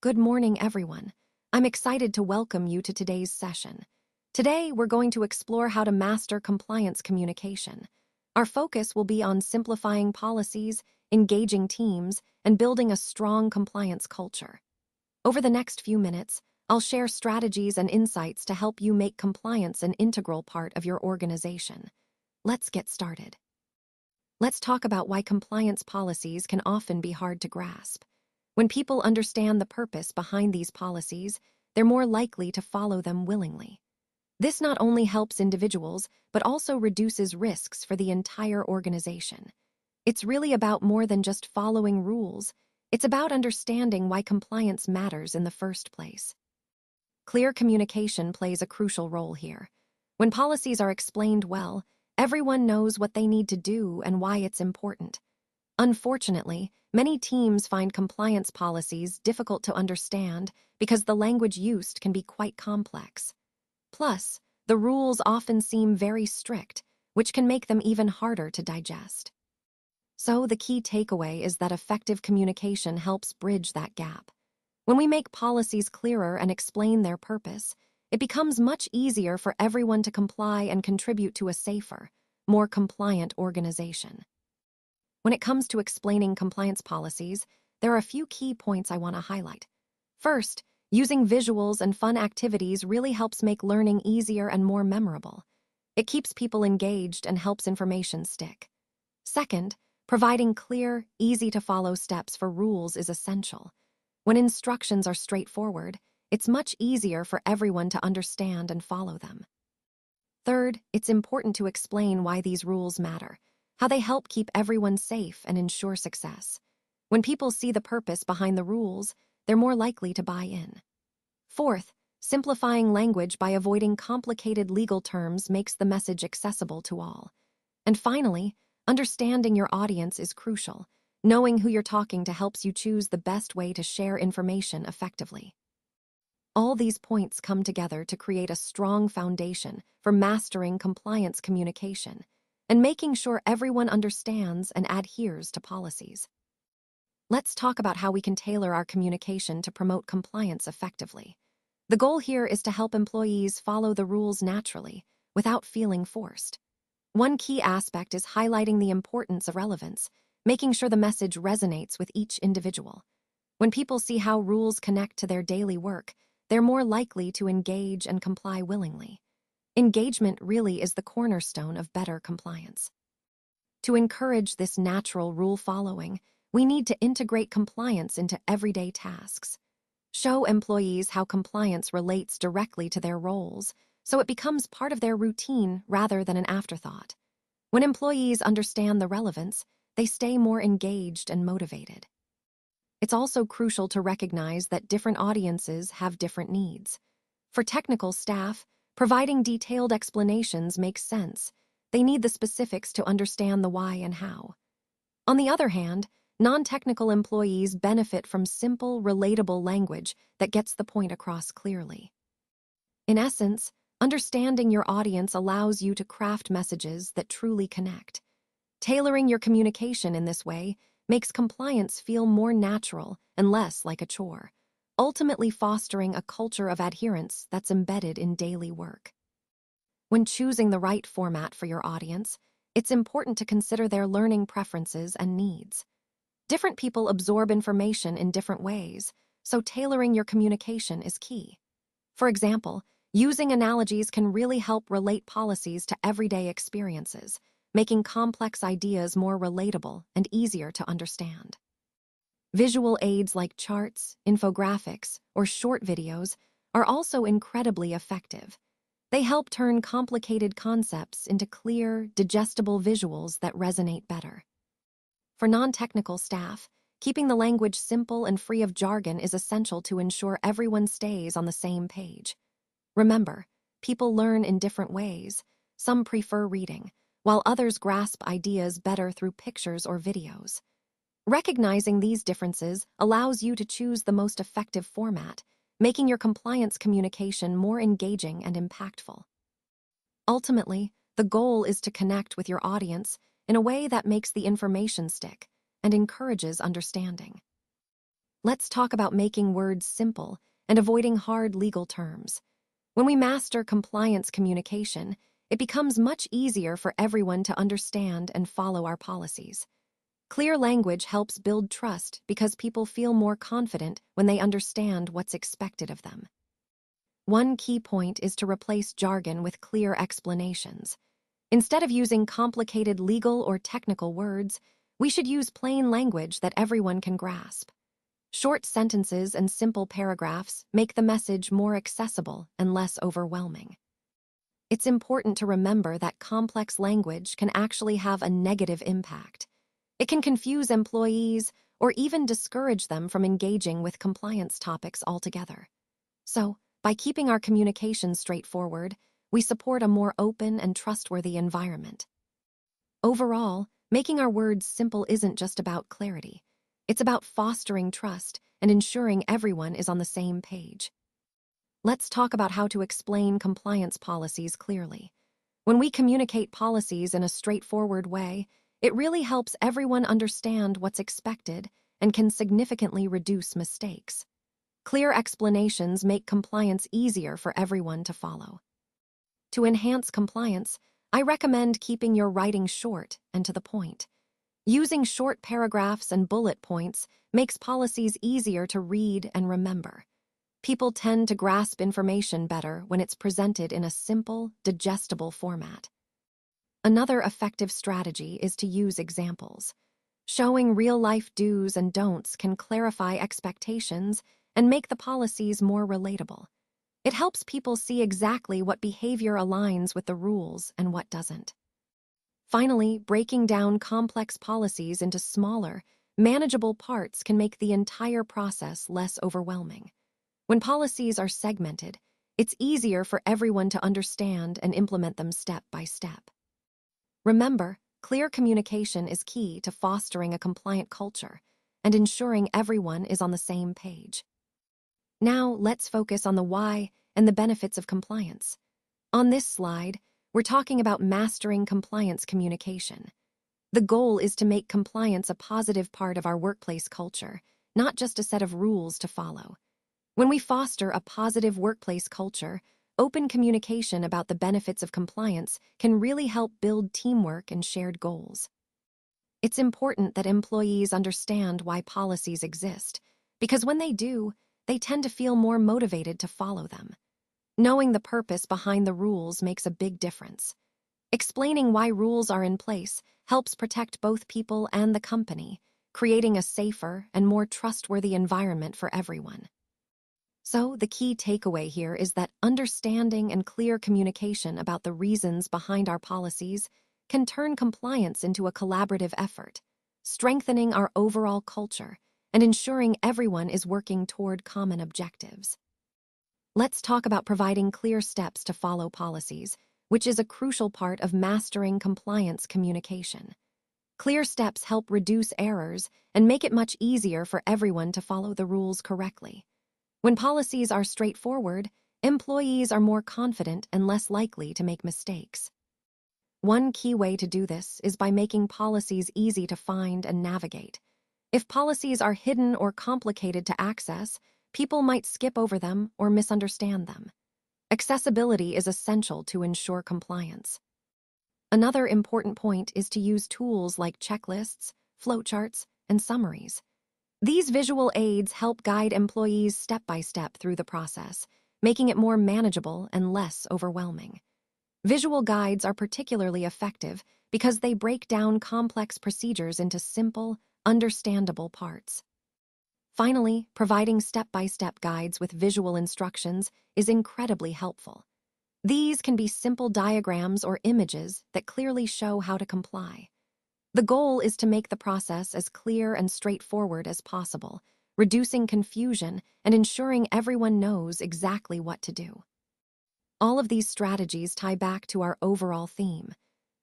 Good morning, everyone. I'm excited to welcome you to today's session. Today, we're going to explore how to master compliance communication. Our focus will be on simplifying policies, engaging teams, and building a strong compliance culture. Over the next few minutes, I'll share strategies and insights to help you make compliance an integral part of your organization. Let's get started. Let's talk about why compliance policies can often be hard to grasp. When people understand the purpose behind these policies, they're more likely to follow them willingly. This not only helps individuals, but also reduces risks for the entire organization. It's really about more than just following rules. It's about understanding why compliance matters in the first place. Clear communication plays a crucial role here. When policies are explained well, everyone knows what they need to do and why it's important. Unfortunately, many teams find compliance policies difficult to understand because the language used can be quite complex. Plus, the rules often seem very strict, which can make them even harder to digest. So the key takeaway is that effective communication helps bridge that gap. When we make policies clearer and explain their purpose, it becomes much easier for everyone to comply and contribute to a safer, more compliant organization. When it comes to explaining compliance policies, there are a few key points I want to highlight. First, using visuals and fun activities really helps make learning easier and more memorable. It keeps people engaged and helps information stick. Second, providing clear, easy-to-follow steps for rules is essential. When instructions are straightforward, it's much easier for everyone to understand and follow them. Third, it's important to explain why these rules matter, how they help keep everyone safe and ensure success. When people see the purpose behind the rules, they're more likely to buy in. Fourth, simplifying language by avoiding complicated legal terms makes the message accessible to all. And finally, understanding your audience is crucial. Knowing who you're talking to helps you choose the best way to share information effectively. All these points come together to create a strong foundation for mastering compliance communication and making sure everyone understands and adheres to policies. Let's talk about how we can tailor our communication to promote compliance effectively. The goal here is to help employees follow the rules naturally, without feeling forced. One key aspect is highlighting the importance of relevance, making sure the message resonates with each individual. When people see how rules connect to their daily work, they're more likely to engage and comply willingly. Engagement really is the cornerstone of better compliance. To encourage this natural rule following, we need to integrate compliance into everyday tasks. Show employees how compliance relates directly to their roles, so it becomes part of their routine rather than an afterthought. When employees understand the relevance, they stay more engaged and motivated. It's also crucial to recognize that different audiences have different needs. For technical staff, providing detailed explanations makes sense. They need the specifics to understand the why and how. On the other hand, non-technical employees benefit from simple, relatable language that gets the point across clearly. In essence, understanding your audience allows you to craft messages that truly connect. Tailoring your communication in this way makes compliance feel more natural and less like a chore, ultimately fostering a culture of adherence that's embedded in daily work. When choosing the right format for your audience, it's important to consider their learning preferences and needs. Different people absorb information in different ways, so tailoring your communication is key. For example, using analogies can really help relate policies to everyday experiences, making complex ideas more relatable and easier to understand. Visual aids like charts, infographics, or short videos are also incredibly effective. They help turn complicated concepts into clear, digestible visuals that resonate better. For non-technical staff, keeping the language simple and free of jargon is essential to ensure everyone stays on the same page. Remember, people learn in different ways. Some prefer reading, while others grasp ideas better through pictures or videos. Recognizing these differences allows you to choose the most effective format, making your compliance communication more engaging and impactful. Ultimately, the goal is to connect with your audience in a way that makes the information stick and encourages understanding. Let's talk about making words simple and avoiding hard legal terms. When we master compliance communication, it becomes much easier for everyone to understand and follow our policies. Clear language helps build trust because people feel more confident when they understand what's expected of them. One key point is to replace jargon with clear explanations. Instead of using complicated legal or technical words, we should use plain language that everyone can grasp. Short sentences and simple paragraphs make the message more accessible and less overwhelming. It's important to remember that complex language can actually have a negative impact. It can confuse employees or even discourage them from engaging with compliance topics altogether. So, by keeping our communication straightforward, we support a more open and trustworthy environment. Overall, making our words simple isn't just about clarity. It's about fostering trust and ensuring everyone is on the same page. Let's talk about how to explain compliance policies clearly. When we communicate policies in a straightforward way, it really helps everyone understand what's expected and can significantly reduce mistakes. Clear explanations make compliance easier for everyone to follow. To enhance compliance, I recommend keeping your writing short and to the point. Using short paragraphs and bullet points makes policies easier to read and remember. People tend to grasp information better when it's presented in a simple, digestible format. Another effective strategy is to use examples. Showing real-life do's and don'ts can clarify expectations and make the policies more relatable. It helps people see exactly what behavior aligns with the rules and what doesn't. Finally, breaking down complex policies into smaller, manageable parts can make the entire process less overwhelming. When policies are segmented, it's easier for everyone to understand and implement them step by step. Remember, clear communication is key to fostering a compliant culture and ensuring everyone is on the same page. Now, let's focus on the why and the benefits of compliance. On this slide, we're talking about mastering compliance communication. The goal is to make compliance a positive part of our workplace culture, not just a set of rules to follow. When we foster a positive workplace culture, open communication about the benefits of compliance can really help build teamwork and shared goals. It's important that employees understand why policies exist, because when they do, they tend to feel more motivated to follow them. Knowing the purpose behind the rules makes a big difference. Explaining why rules are in place helps protect both people and the company, creating a safer and more trustworthy environment for everyone. So, the key takeaway here is that understanding and clear communication about the reasons behind our policies can turn compliance into a collaborative effort, strengthening our overall culture and ensuring everyone is working toward common objectives. Let's talk about providing clear steps to follow policies, which is a crucial part of mastering compliance communication. Clear steps help reduce errors and make it much easier for everyone to follow the rules correctly. When policies are straightforward, employees are more confident and less likely to make mistakes. One key way to do this is by making policies easy to find and navigate. If policies are hidden or complicated to access, people might skip over them or misunderstand them. Accessibility is essential to ensure compliance. Another important point is to use tools like checklists, flowcharts, and summaries. These visual aids help guide employees step by step through the process, making it more manageable and less overwhelming. Visual guides are particularly effective because they break down complex procedures into simple, understandable parts. Finally, providing step-by-step guides with visual instructions is incredibly helpful. These can be simple diagrams or images that clearly show how to comply. The goal is to make the process as clear and straightforward as possible, reducing confusion and ensuring everyone knows exactly what to do. All of these strategies tie back to our overall theme,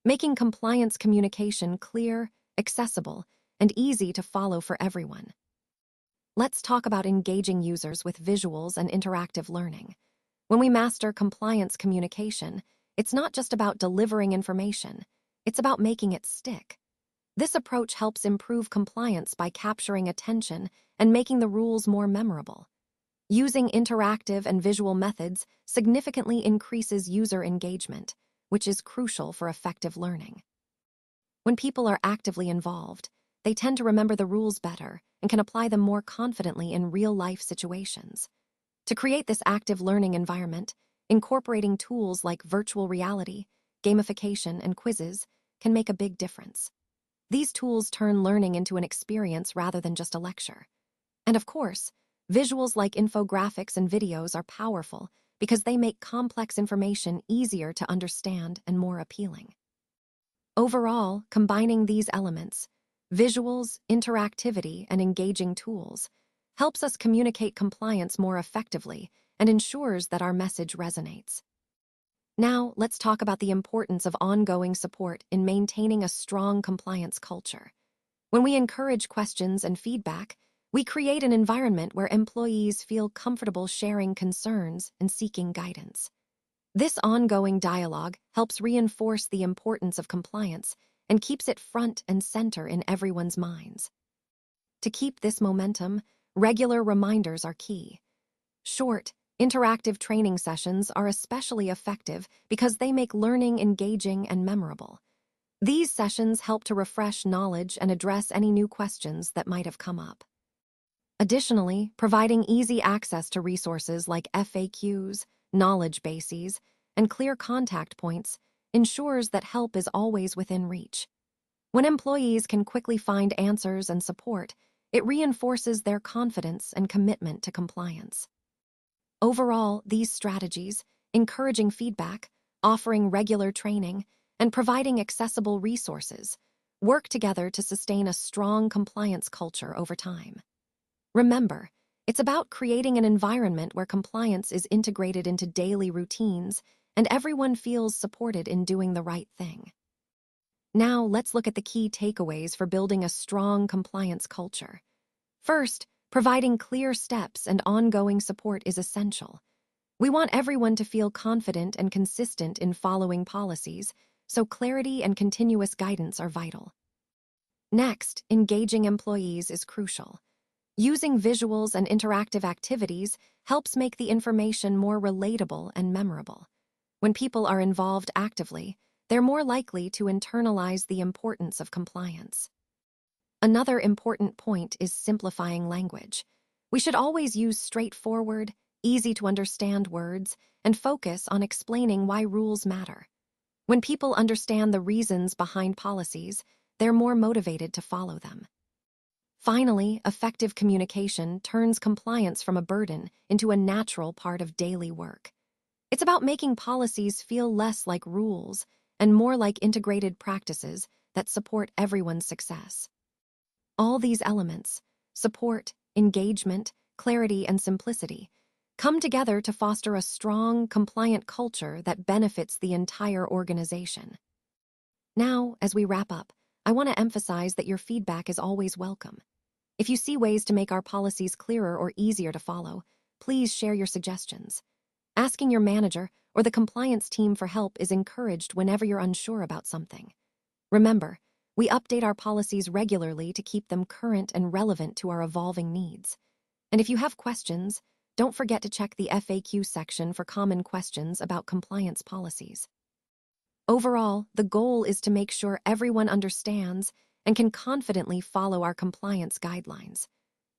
making compliance communication clear, accessible, and easy to follow for everyone. Let's talk about engaging users with visuals and interactive learning. When we master compliance communication, it's not just about delivering information, it's about making it stick. This approach helps improve compliance by capturing attention and making the rules more memorable. Using interactive and visual methods significantly increases user engagement, which is crucial for effective learning. When people are actively involved, they tend to remember the rules better and can apply them more confidently in real-life situations. To create this active learning environment, incorporating tools like virtual reality, gamification, and quizzes can make a big difference. These tools turn learning into an experience rather than just a lecture. And of course, visuals like infographics and videos are powerful because they make complex information easier to understand and more appealing. Overall, combining these elements, visuals, interactivity, and engaging tools, helps us communicate compliance more effectively and ensures that our message resonates. Now, let's talk about the importance of ongoing support in maintaining a strong compliance culture. When we encourage questions and feedback, we create an environment where employees feel comfortable sharing concerns and seeking guidance. This ongoing dialogue helps reinforce the importance of compliance and keeps it front and center in everyone's minds. To keep this momentum, regular reminders are key. Short, interactive training sessions are especially effective because they make learning engaging and memorable. These sessions help to refresh knowledge and address any new questions that might have come up. Additionally, providing easy access to resources like FAQs, knowledge bases, and clear contact points ensures that help is always within reach. When employees can quickly find answers and support, it reinforces their confidence and commitment to compliance. Overall, these strategies, encouraging feedback, offering regular training, and providing accessible resources, work together to sustain a strong compliance culture over time. Remember, it's about creating an environment where compliance is integrated into daily routines and everyone feels supported in doing the right thing. Now, let's look at the key takeaways for building a strong compliance culture. First, providing clear steps and ongoing support is essential. We want everyone to feel confident and consistent in following policies, so clarity and continuous guidance are vital. Next, engaging employees is crucial. Using visuals and interactive activities helps make the information more relatable and memorable. When people are involved actively, they're more likely to internalize the importance of compliance. Another important point is simplifying language. We should always use straightforward, easy-to-understand words and focus on explaining why rules matter. When people understand the reasons behind policies, they're more motivated to follow them. Finally, effective communication turns compliance from a burden into a natural part of daily work. It's about making policies feel less like rules and more like integrated practices that support everyone's success. All these elements, support, engagement, clarity, and simplicity, come together to foster a strong, compliant culture that benefits the entire organization. Now, as we wrap up, I want to emphasize that your feedback is always welcome. If you see ways to make our policies clearer or easier to follow, please share your suggestions. Asking your manager or the compliance team for help is encouraged whenever you're unsure about something. Remember, we update our policies regularly to keep them current and relevant to our evolving needs. And if you have questions, don't forget to check the FAQ section for common questions about compliance policies. Overall, the goal is to make sure everyone understands and can confidently follow our compliance guidelines.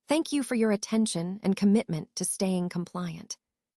Thank you for your attention and commitment to staying compliant.